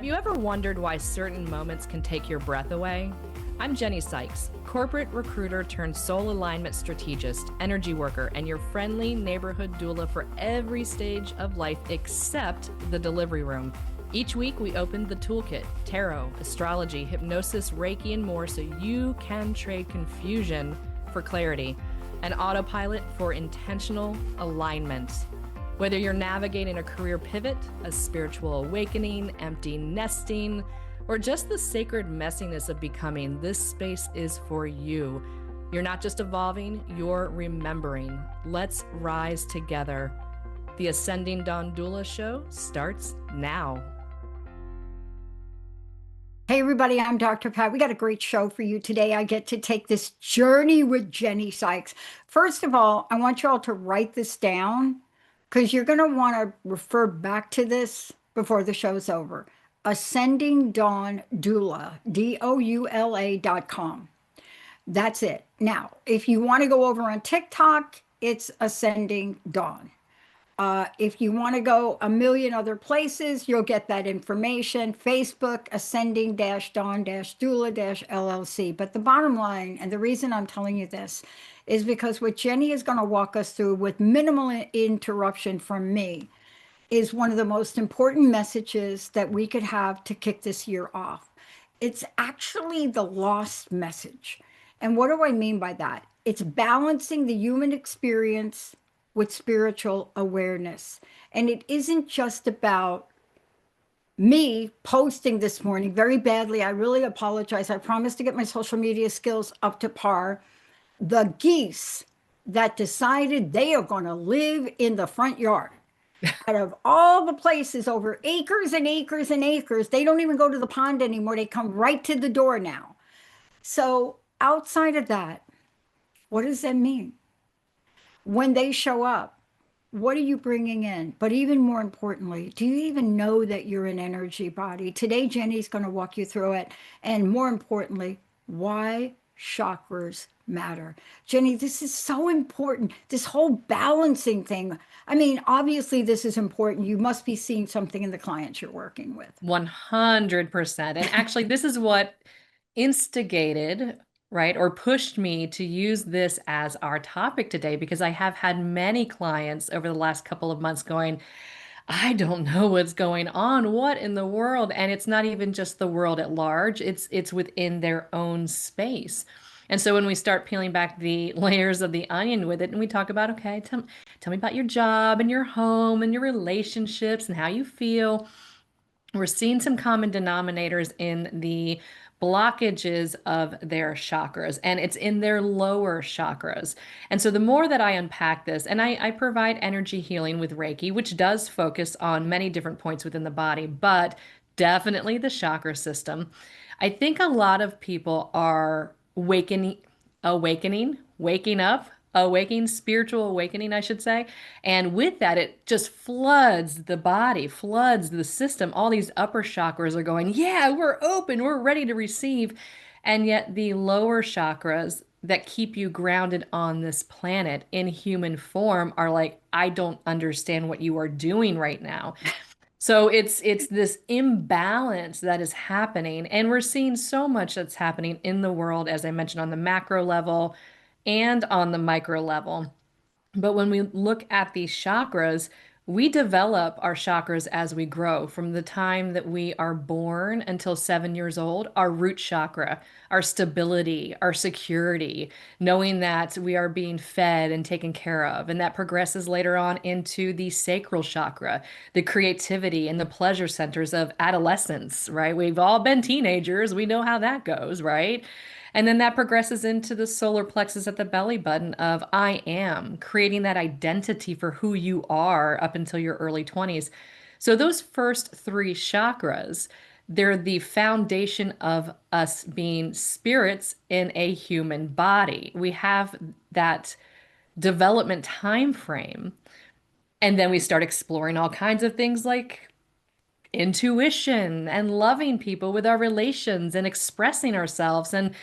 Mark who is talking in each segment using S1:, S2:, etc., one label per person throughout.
S1: you ever wondered why certain moments can take your breath away? I'm Jenny Sykes, corporate recruiter turned soul alignment strategist, energy worker, and your friendly neighborhood doula for every stage of life except the delivery room. Each week, we open the toolkit, tarot, astrology, hypnosis, Reiki, and more so you can trade confusion for clarity, an autopilot for intentional alignment. Whether you're navigating a career pivot, a spiritual awakening, empty nesting, or just the sacred messiness of becoming, this space is for you. You're not just evolving, you're remembering. Let's rise together. The Ascending Dawn Doula Show starts now.
S2: Hey everybody, I'm Dr. Pat. We got a great show for you today. I get to take this journey with Jenny Sykes. First of all, I want you all to write this down because you're going to want to refer back to this before the show's over. Ascending Dawn Doula, DOULA.com. That's it. Now, if you want to go over on TikTok, it's Ascending Dawn. If you want to go a million other places, you'll get that information. Facebook, Ascending-Dawn-Doula-LLC. But the bottom line, and the reason I'm telling you this, is because what Jenny is going to walk us through with minimal interruption from me is one of the most important messages that we could have to kick this year off. It's actually the lost message. And what do I mean by that? It's balancing the human experience with spiritual awareness. And it isn't just about me posting this morning very badly. I really apologize. I promised to get my social media skills up to par. The geese that decided they are going to live in the front yard. Out of all the places, over acres and acres and acres, they don't even go to the pond anymore. They come right to the door now. So outside of that, what does that mean? When they show up, what are you bringing in? But even more importantly, do you even know that you're an energy body? Today, Jenny's going to walk you through it. And more importantly, why chakras matter. Jenny, this is so important. This whole balancing thing. I mean, obviously, this is important. You must be seeing something in the clients you're working with.
S1: 100%. And actually, this is what instigated, right, or pushed me to use this as our topic today, because I have had many clients over the last couple of months going, I don't know what's going on. What in the world? And it's not even just the world at large. It's within their own space. And so when we start peeling back the layers of the onion with it, and we talk about, okay, tell me about your job and your home and your relationships and how you feel, we're seeing some common denominators in the blockages of their chakras, and it's in their lower chakras. And so the more that I unpack this, and I provide energy healing with Reiki, which does focus on many different points within the body, but definitely the chakra system. I think a lot of people are waking up, awakening, spiritual awakening, I should say. And with that, it just floods the body, floods the system. All these upper chakras are going, yeah, we're open, we're ready to receive. And yet the lower chakras that keep you grounded on this planet in human form are like, I don't understand what you are doing right now. So it's this imbalance that is happening, and we're seeing so much that's happening in the world, as I mentioned, on the macro level and on the micro level. But when we look at these chakras, we develop our chakras as we grow. From the time that we are born until 7 years old, our root chakra, our stability, our security, knowing that we are being fed and taken care of. And that progresses later on into the sacral chakra, the creativity and the pleasure centers of adolescence, right? We've all been teenagers. We know how that goes, right? And then that progresses into the solar plexus at the belly button of I am, creating that identity for who you are up until your early 20s. So those first three chakras, they're the foundation of us being spirits in a human body. We have that development time frame. And then we start exploring all kinds of things like intuition and loving people with our relations and expressing ourselves and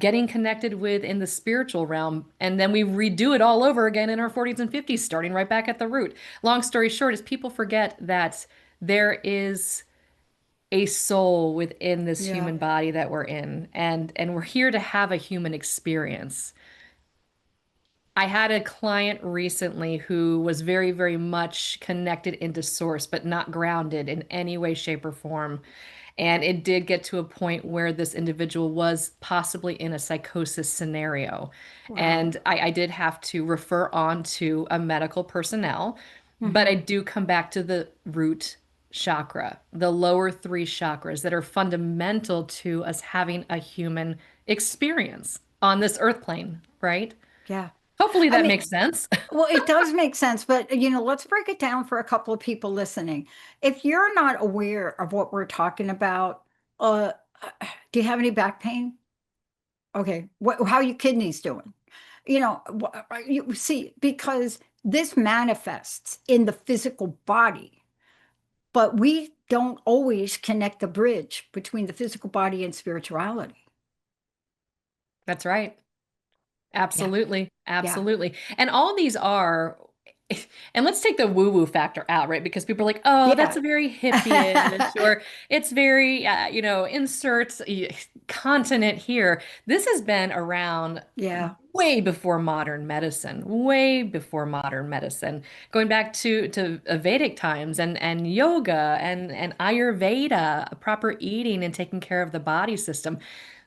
S1: getting connected with in the spiritual realm. And then we redo it all over again in our 40s and 50s, starting right back at the root. Long story short is people forget that there is a soul within this
S2: Yeah.
S1: human body that we're in, and we're here to have a human experience. I had a client recently who was very, very much connected into source, but not grounded in any way, shape, or form. And it did get to a point where this individual was possibly in a psychosis scenario.
S2: Wow.
S1: And I did have to refer on to a medical personnel, but I
S2: Hmm.
S1: do come back to the root chakra, the lower three chakras that are fundamental to us having a human experience on this earth plane, right?
S2: Yeah.
S1: Hopefully
S2: I
S1: that
S2: mean,
S1: makes sense.
S2: well, it does make sense, but let's break it down for a couple of people listening. If you're not aware of what we're talking about, uh, do you have any back pain? Okay, how are your kidneys doing? You see, because this manifests in the physical body, but we don't always connect the bridge between the physical body and spirituality.
S1: That's right.
S2: Yeah,
S1: Absolutely.
S2: yeah,
S1: Absolutely. And all these are, and let's take the woo-woo factor out, right? Because people are like, oh, that's
S2: yeah,
S1: a very hippie-ish, or it's very, insert continent here. This has been around
S2: yeah,
S1: way before modern medicine, way before modern medicine, going back to Vedic times and yoga and Ayurveda, proper eating and taking care of the body system.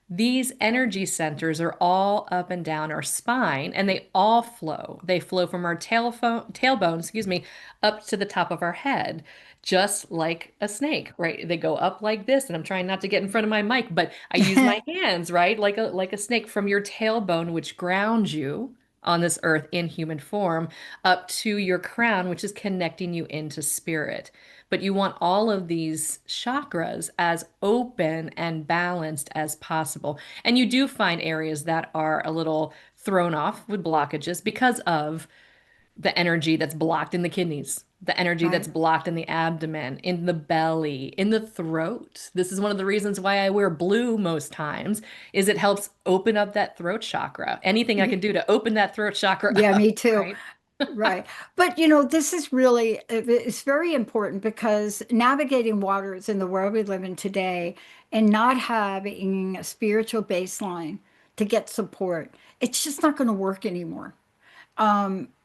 S1: These energy centers are all up and down our spine and they all flow. They flow from our tailbone, excuse me, up to the top of our head, just like a snake, right? They go up like this, and I'm trying not to get in front of my mic, but I use my hands, right? Like a snake from your tailbone, which grounds you on this earth in human form, up to your crown, which is connecting you into spirit. But you want all of these chakras as open and balanced as possible. And you do find areas that are a little thrown off with blockages because of the energy that's blocked in the kidneys, the energy that's
S2: right.
S1: blocked in the abdomen, in the belly, in the throat. This is one of the reasons why I wear blue most times, is it helps open up that throat chakra. Anything I can do to open that throat chakra
S2: Yeah,
S1: up,
S2: me too.
S1: right?
S2: Right. But this is really, it's very important because navigating waters in the world we live in today and not having a spiritual baseline to get support, it's just not going to work anymore.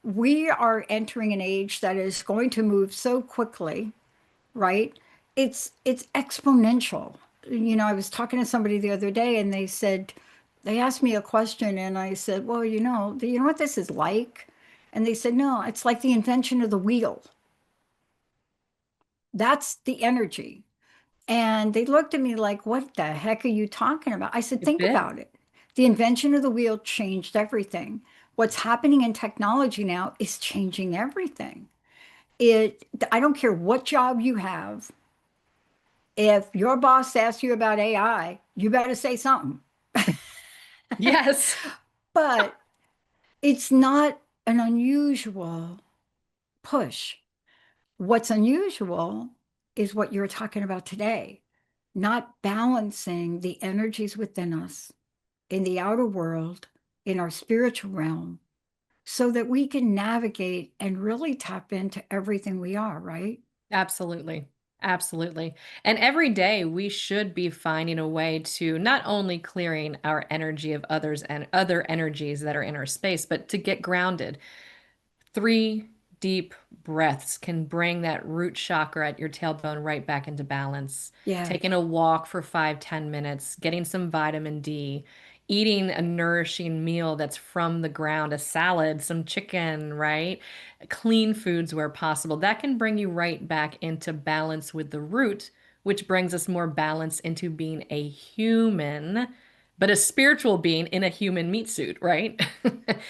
S2: We are entering an age that is going to move so quickly, right? It's exponential. I was talking to somebody the other day and they asked me a question and I said, well, do you know what this is like? And they said, no, it's like the invention of the wheel. That's the energy. And they looked at me like, what the heck are you talking about? I said,
S1: It
S2: think
S1: bit.
S2: about it. The invention of the wheel changed everything. What's happening in technology now is changing everything. I don't care what job you have. If your boss asks you about AI, you better say something.
S1: Yes.
S2: But it's not an unusual push. What's unusual is what you're talking about today, not balancing the energies within us in the outer world, in our spiritual realm, so that we can navigate and really tap into everything we are, right?
S1: Absolutely. Absolutely. And every day we should be finding a way to not only clearing our energy of others and other energies that are in our space, but to get grounded. 3 deep breaths can bring that root chakra at your tailbone right back into balance.
S2: Yeah.
S1: Taking a walk for 5, 10 minutes, getting some vitamin D, eating a nourishing meal that's from the ground, a salad, some chicken, right? Clean foods where possible. That can bring you right back into balance with the root, which brings us more balance into being a human, but a spiritual being in a human meat suit, right?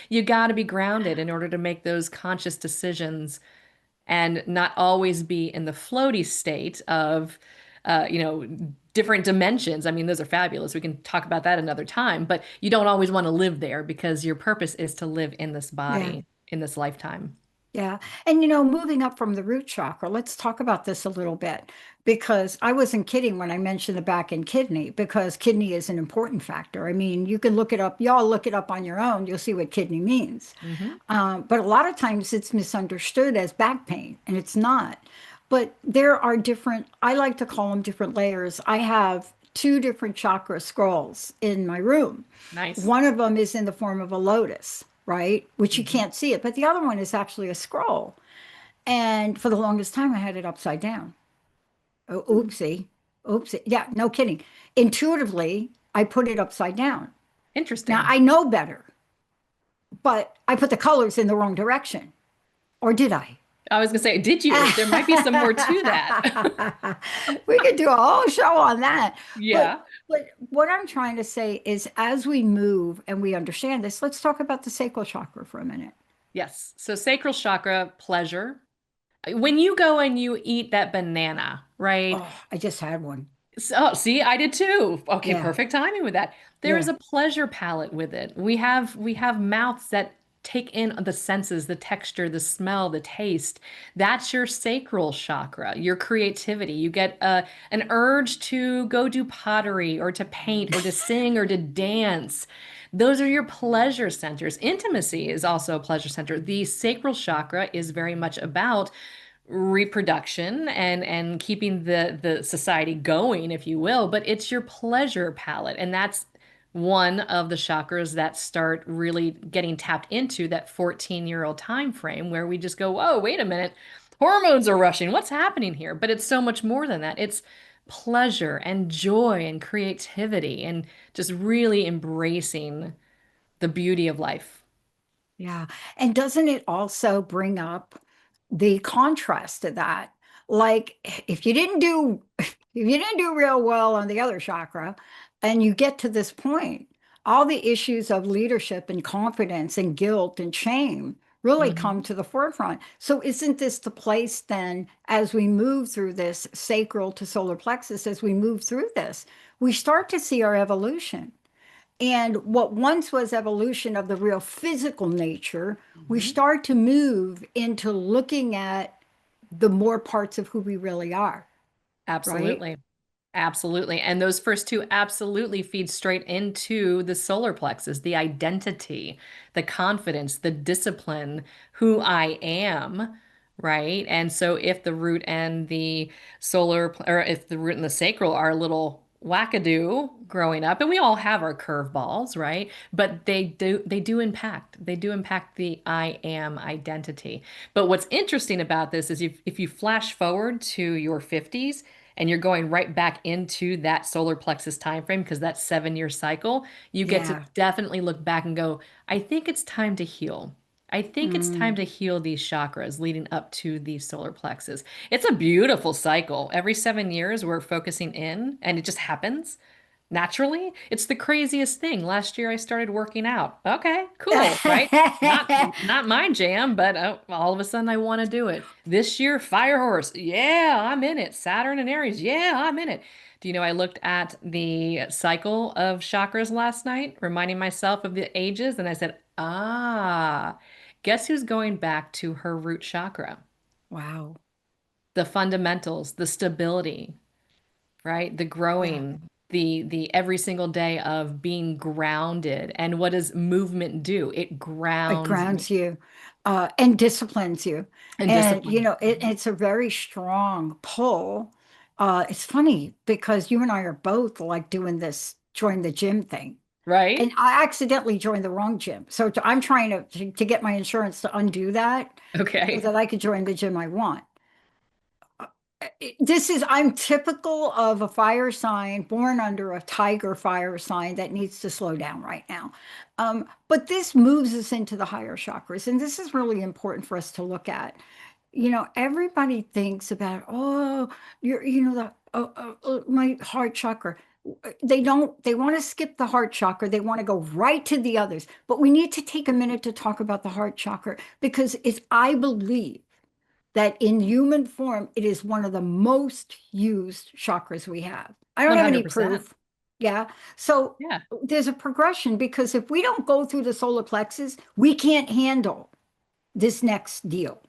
S1: You got to be grounded in order to make those conscious decisions and not always be in the floaty state of, uh, you know, different dimensions. I mean, those are fabulous. We can talk about that another time, but you don't always want to live there because your purpose is to live in this
S2: Yeah.
S1: body in this lifetime.
S2: Yeah. And moving up from the root chakra, let's talk about this a little bit because I wasn't kidding when I mentioned the back and kidney because kidney is an important factor. I mean, you can look it up, y'all look it up on your own, you'll see what kidney means.
S1: Hmm.
S2: But a lot of times it's misunderstood as back pain, and it's not. But there are different, I like to call them different layers. I have two different chakra scrolls in my room.
S1: Nice.
S2: One of them is in the form of a lotus, right? Which you
S1: Hmm.
S2: can't see it, but the other one is actually a scroll. And for the longest time, I had it upside down. Oh, oopsie. Oopsie. Yeah, no kidding. Intuitively, I put it upside down. Now
S1: Interesting.
S2: I know better, but I put the colors in the wrong direction. Or did I?
S1: I was gonna say, did you? There might be some more to that.
S2: We could do a whole show on that. But
S1: Yeah.
S2: but what I'm trying to say is as we move and we understand this, let's talk about the sacral chakra for a minute.
S1: Yes. So sacral chakra, pleasure. When you go and you eat that banana, right?
S2: Oh, I just had one.
S1: So, see, I did too. Okay,
S2: Yeah.
S1: perfect timing with that. There is
S2: Yeah.
S1: a pleasure palette with it. We have mouths that take in the senses, the texture, the smell, the taste. That's your sacral chakra, your creativity. You get an urge to go do pottery or to paint or to sing or to dance. Those are your pleasure centers. Intimacy is also a pleasure center. The sacral chakra is very much about reproduction and keeping the society going, if you will, but it's your pleasure palette. And that's one of the chakras that start really getting tapped into that 14-year-old time frame where we just go, whoa, wait a minute, hormones are rushing. What's happening here? But it's so much more than that. It's pleasure and joy and creativity and just really embracing the beauty of life.
S2: Yeah. And doesn't it also bring up the contrast to that? Like if you didn't do real well on the other chakra and you get to this point, all the issues of leadership and confidence and guilt and shame really come
S1: Mhm.
S2: to the forefront. So isn't this the place then as we move through this sacral to solar plexus, as we move through this, we start to see our evolution. And what once was evolution of the real physical nature, we
S1: Mhm.
S2: start to move into looking at the more parts of who we really are, right?
S1: Absolutely. Absolutely. And those first two absolutely feed straight into the solar plexus, the identity, the confidence, the discipline, who I am, right? And so if the root and the or if the root and the sacral are a little wackadoo growing up, and we all have our curveballs, right? But they do impact the I am identity. But what's interesting about this is if you flash forward to your 50s, and you're going right back into that solar plexus time frame because that 7-year cycle, you get to
S2: Yeah.
S1: definitely look back and go, I think it's time to heal. I think it's time
S2: Mm.
S1: to heal these chakras leading up to the solar plexus. It's a beautiful cycle. Every 7 years, we're focusing in, and it just happens naturally. It's the craziest thing. Last year, I started working out. Okay, cool, right? Not my jam, but all of a sudden I want to do it. This year, Fire Horse. Yeah, I'm in it. Saturn and Aries. Yeah, I'm in it. Do you know I looked at the cycle of chakras last night, reminding myself of the ages, and I said, guess who's going back to her root chakra?
S2: Wow.
S1: The fundamentals, the stability, right? The
S2: Yeah.
S1: growing, the every single day of being grounded. And what does movement do? It
S2: It
S1: grounds me
S2: grounds you and disciplines you.
S1: and
S2: And,
S1: discipline. Mhm.
S2: it's a very strong pull. It's funny because you and I are both like doing this join the gym thing. And
S1: Right?
S2: I accidentally joined the wrong gym. So I'm trying to get my insurance to undo that so
S1: Okay.
S2: that I could join the gym I want. I'm typical of a fire sign born under a tiger fire sign that needs to slow down right now. But this moves us into the higher chakras. And this is really important for us to look at. Everybody thinks about, oh, my heart chakra. They don't, they want to skip the heart chakra. They want to go right to the others. But we need to take a minute to talk about the heart chakra because I believe that in human form, it is one of the most used chakras we have. I don't have any
S1: 100%.
S2: proof. Yeah. So
S1: Yeah,
S2: there's a progression because if we don't go through the solar plexus, we can't handle this next deal.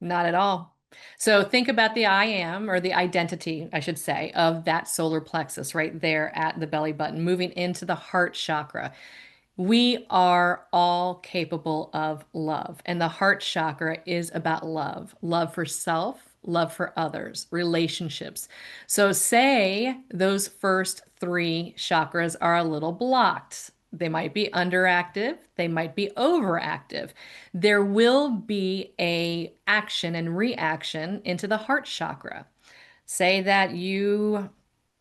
S1: not at all. So think about the I am or the identity, I should say, of that solar plexus right there at the belly button, moving into the heart chakra. We are all capable of love, and the heart chakra is about love, love for self, love for others, relationships. So, say those first three chakras are a little blocked. They might be underactive, they might be overactive. There will be a action and reaction into the heart chakra. Say that you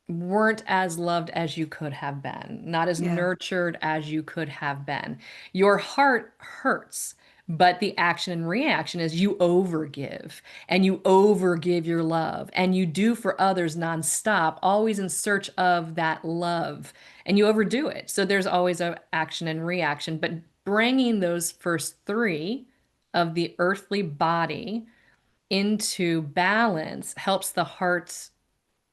S1: weren't as loved as you could have been, not as
S2: Yeah.
S1: nurtured as you could have been. Your heart hurts, but the action and reaction is you overgive and you overgive your love and you do for others nonstop, always in search of that love, and you overdo it. So there's always a action and reaction, but bringing those first three of the earthly body into balance helps the heart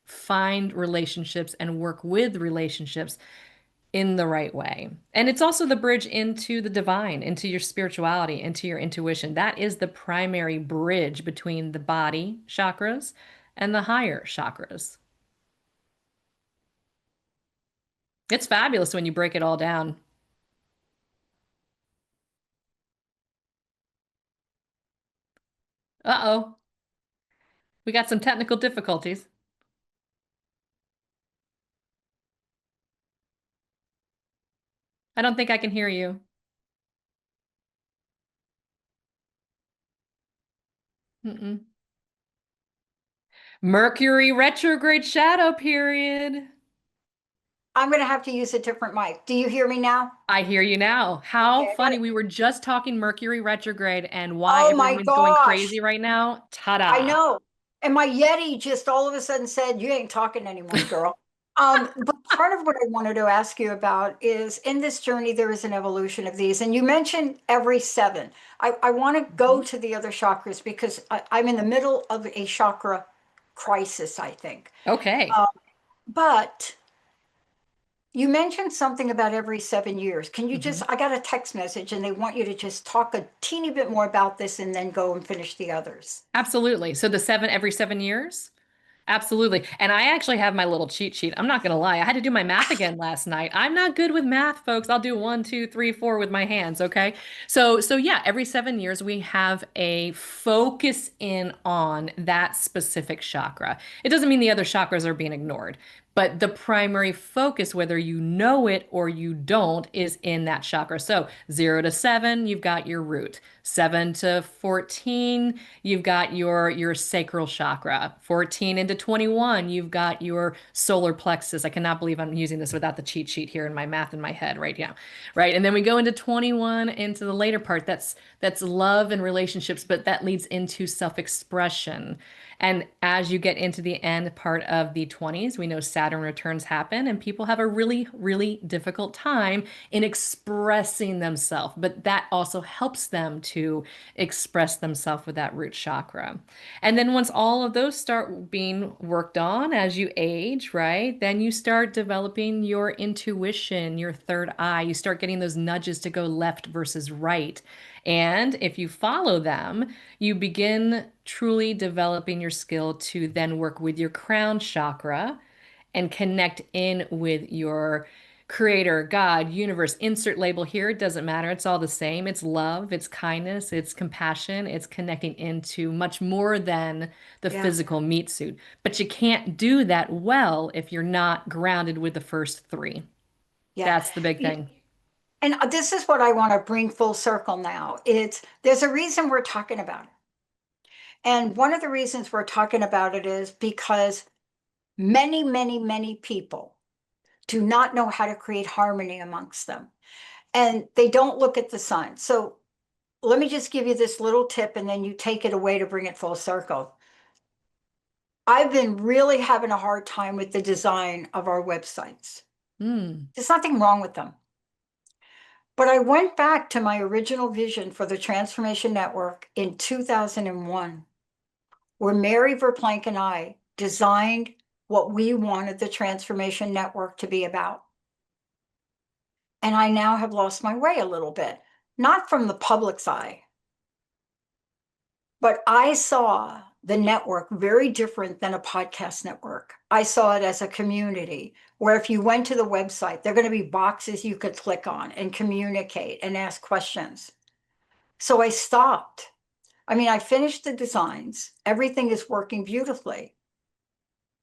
S1: find relationships and work with relationships in the right way. And it's also the bridge into the divine, into your spirituality, into your intuition. That is the primary bridge between the body chakras and the higher chakras. It's fabulous when you break it all down. Uh-oh, we got some technical difficulties. I don't think I can hear you. Mm-mm. Mercury retrograde shadow period.
S2: I'm going to have to use a different mic. Do you hear me now?
S1: I hear you now. How
S2: Okay, I got
S1: funny.
S2: it.
S1: We were just talking Mercury retrograde and why
S2: Oh my
S1: everyone's going
S2: gosh.
S1: crazy right now.
S2: I
S1: Ta-da.
S2: know. And my Yeti just all of a sudden said, "You ain't talking anymore, girl." But part of what I wanted to ask you about is in this journey, there is an evolution of these. And you mentioned every seven. I want to go
S1: Mhm.
S2: to the other chakras because I'm in the middle of a chakra crisis, I think.
S1: Okay.
S2: Uh, but you mentioned something about every 7 years. Can you just,
S1: Mhm.
S2: I got a text message and they want you to just talk a teeny bit more about this and then go and finish the others.
S1: Absolutely. So the seven every 7 years? Absolutely. And I actually have my little cheat sheet. I'm not going to lie. I had to do my math again last night. I'm not good with math, folks. I'll do one, two, three, four with my hands. Okay. So yeah, every 7 years we have a focus in on that specific chakra. It doesn't mean the other chakras are being ignored, but the primary focus, whether you know it or you don't, is in that chakra. So 0 to 7, you've got your root. 7 to 14, you've got your sacral chakra. 14 into 21, you've got your solar plexus. I cannot believe I'm using this without the cheat sheet here in my math in my head right now. Right? And then we go into 21 into the later part. That's love and relationships, but that leads into self-expression. And as you get into the end part of the 20s, we know Saturn returns happen and people have a really, really difficult time in expressing themselves. But that also helps them to express themselves with that root chakra. And then once all of those start being worked on as you age, right, then you start developing your intuition, your third eye. You start getting those nudges to go left versus right. And if you follow them, you begin truly developing your skill to then work with your crown chakra and connect in with your creator, God, universe, insert label here. It doesn't matter. It's all the same. It's love, it's kindness, it's compassion, it's connecting into much more than the
S2: Yeah.
S1: physical meat suit. But you can't do that well if you're not grounded with the first three.
S2: Yeah.
S1: That's the big thing.
S2: And this is what I want to bring full circle now. It's there's a reason we're talking about it. And one of the reasons we're talking about it is because many, many, many people do not know how to create harmony amongst them. And they don't look at the signs. So let me just give you this little tip and then you take it away to bring it full circle. I've been really having a hard time with the design of our websites.
S1: Mm.
S2: There's nothing wrong with them. But I went back to my original vision for the Transformation Network in 2001, where Mary Verplank and I designed what we wanted the Transformation Network to be about. And I now have lost my way a little bit, not from the public's eye, but I saw the network very different than a podcast network. I saw it as a community where if you went to the website, there are going to be boxes you could click on and communicate and ask questions. So I stopped. I mean, I finished the designs, everything is working beautifully,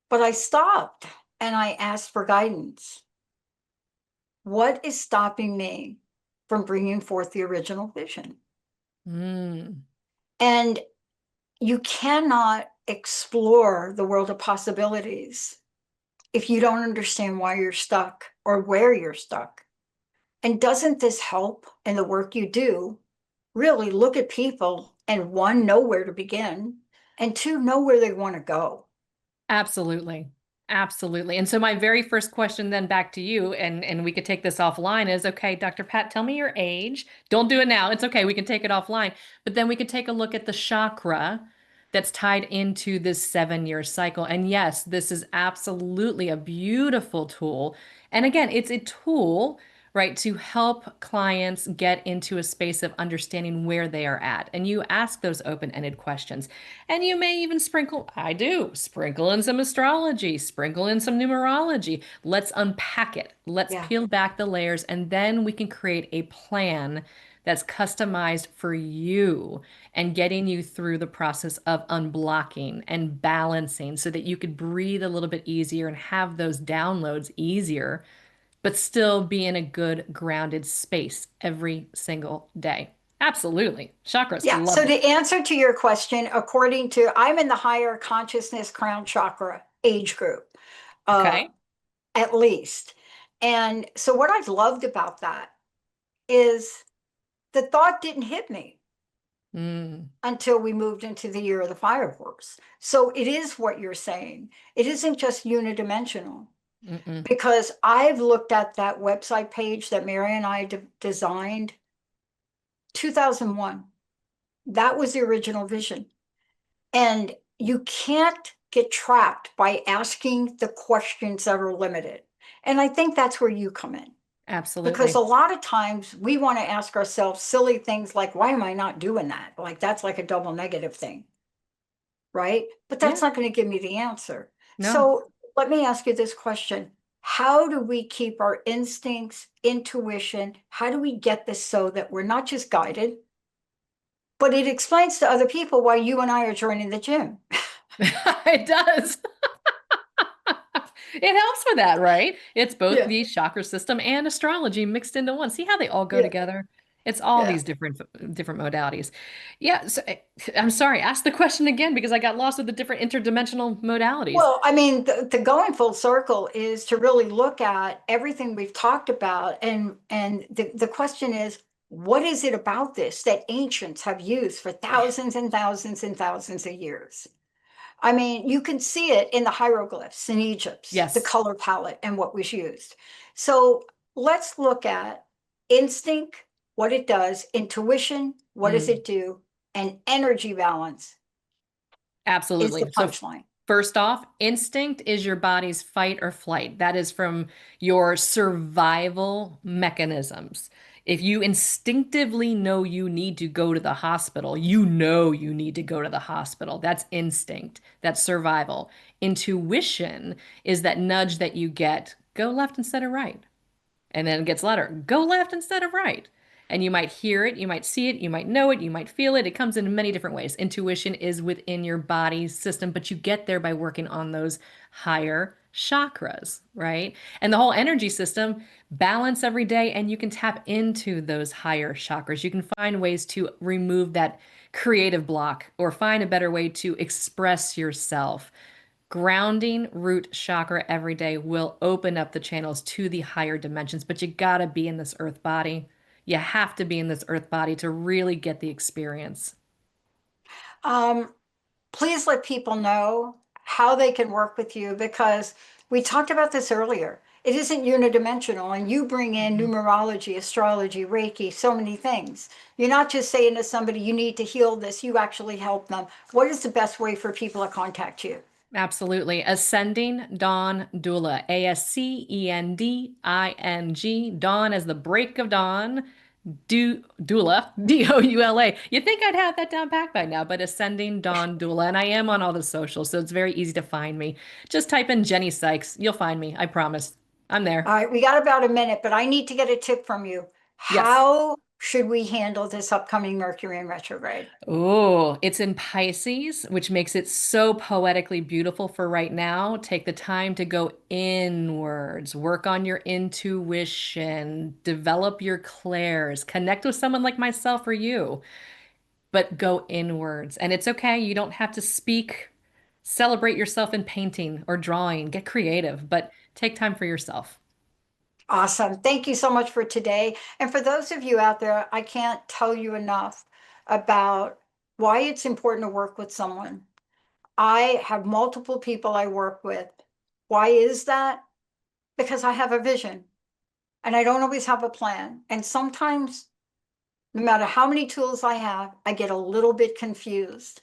S2: but I stopped and I asked for guidance. What is stopping me from bringing forth the original vision?
S1: Mm,
S2: And you cannot explore the world of possibilities if you don't understand why you're stuck or where you're stuck. And doesn't this help in the work you do? Really look at people and one, know where to begin, and two, know where they want to go.
S1: absolutely. Absolutely. And so my very first question then back to you, and we could take this offline, is okay, Dr. Pat, tell me your age. Don't do it now. It's okay. We can take it offline. But then we could take a look at the chakra that's tied into this 7 year cycle. And yes, this is absolutely a beautiful tool. And again, it's a tool, right, to help clients get into a space of understanding where they are at. And you ask those open-ended questions. And you may even sprinkle, I do, sprinkle in some astrology, sprinkle in some numerology. Let's unpack it. Let's
S2: Yeah.
S1: peel back the layers, and then we can create a plan that's customized for you and getting you through the process of unblocking and balancing so that you could breathe a little bit easier and have those downloads easier, but still be in a good grounded space every single day. Absolutely. Chakras,
S2: Yeah.
S1: love
S2: So
S1: it.
S2: the answer to your question, according to, I'm in the higher consciousness crown chakra age group, uh,
S1: Okay.
S2: at least. And so what I've loved about that is the thought didn't hit me
S1: Mm,
S2: until we moved into the year of the fire horse. So it is what you're saying. It isn't just unidimensional,
S1: mm-mm.
S2: because I've looked at that website page that Mary and I designed 2001. That was the original vision. And you can't get trapped by asking the questions that are limited. And I think that's where you come in. Because a
S1: Absolutely.
S2: lot of times we want to ask ourselves silly things like, why am I not doing that? Like, that's like a double negative thing, right? But
S1: Yeah.
S2: that's not going to give me the answer.
S1: No.
S2: So let me ask you this question. How do we keep our instincts, intuition? How do we get this so that we're not just guided, but it explains to other people why you and I are joining the gym?
S1: It does. It helps with that, right? It's both
S2: Yeah,
S1: the chakra system and astrology mixed into one. See how they all go
S2: yeah,
S1: together? It's all
S2: yeah.
S1: these different modalities. Yeah, so I'm sorry, ask the question again because I got lost with the different interdimensional modalities.
S2: Well, I mean, the going full circle is to really look at everything we've talked about, and the question is, what is it about this that ancients have used for thousands and thousands and thousands of years? I mean, you can see it in the hieroglyphs in Egypt, the
S1: Yes.
S2: color palette and what was used. So let's look at instinct, what it does, intuition, what does
S1: Mm.
S2: it do, and energy balance is the
S1: Absolutely. So
S2: punchline.
S1: first off, instinct is your body's fight or flight. That is from your survival mechanisms. If you instinctively know you need to go to the hospital, you know you need to go to the hospital. That's instinct. That's survival. Intuition is that nudge that you get, go left instead of right. And then it gets louder. Go left instead of right. And you might hear it, you might see it, you might know it, you might feel it. It comes in many different ways. Intuition is within your body system, but you get there by working on those higher chakras, right? And the whole energy system, balance every day, and you can tap into those higher chakras. You can find ways to remove that creative block or find a better way to express yourself. Grounding root chakra every day will open up the channels to the higher dimensions, but you gotta be in this earth body. You have to be in this earth body to really get the experience.
S2: Um, please let people know how they can work with you, because we talked about this earlier. It isn't unidimensional, and you bring in
S1: Mhm.
S2: numerology, astrology, Reiki, so many things. You're not just saying to somebody, you need to heal this, you actually help them. What is the best way for people to contact you?
S1: Absolutely. Ascending Dawn Doula. Ascending. Dawn as the break of dawn. Doula. Doula. You think I'd have that down pat by now, but Ascending Dawn Doula. And I am on all the socials, so it's very easy to find me. Just type in Jenny Sykes. You'll find me. I promise. I'm there.
S2: All right, we got about a minute, but I need to get a tip from you.
S1: Yes.
S2: How should we handle this upcoming Mercury in retrograde?
S1: Oh, it's in Pisces, which makes it so poetically beautiful for right now. Take the time to go inwards, work on your intuition, develop your clairs, connect with someone like myself or you, but go inwards. And it's okay. You don't have to speak. Celebrate yourself in painting or drawing. Get creative, but take time for yourself.
S2: Awesome. Thank you so much for today. And for those of you out there, I can't tell you enough about why it's important to work with someone. I have multiple people I work with. Why is that? Because I have a vision and I don't always have a plan. And sometimes, no matter how many tools I have, I get a little bit confused.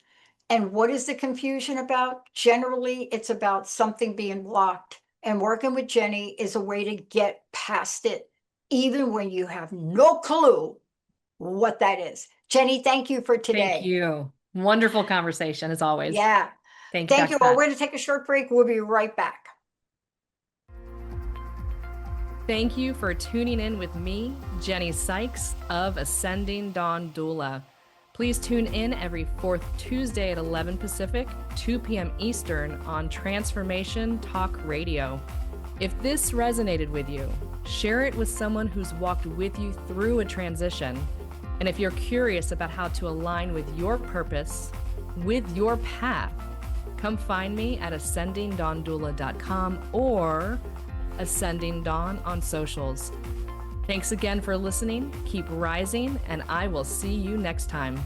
S2: And what is the confusion about? Generally, it's about something being blocked. And working with Jenny is a way to get past it, even when you have no clue what that is. Jenny, thank you for
S1: Thank
S2: today.
S1: you. Wonderful conversation as always.
S2: Yeah.
S1: Thank you,
S2: Thank
S1: Dr.
S2: you all.
S1: Pat.
S2: We're going to take a short break. We'll be right back.
S1: Thank you for tuning in with me, Jenny Sykes of Ascending Dawn Doula. Please tune in every fourth Tuesday at 11 Pacific, 2 p.m. Eastern on Transformation Talk Radio. If this resonated with you, share it with someone who's walked with you through a transition. And if you're curious about how to align with your purpose, with your path, come find me at ascendingdawndoula.com or Ascending Dawn on socials. Thanks again for listening. Keep rising, and I will see you next time.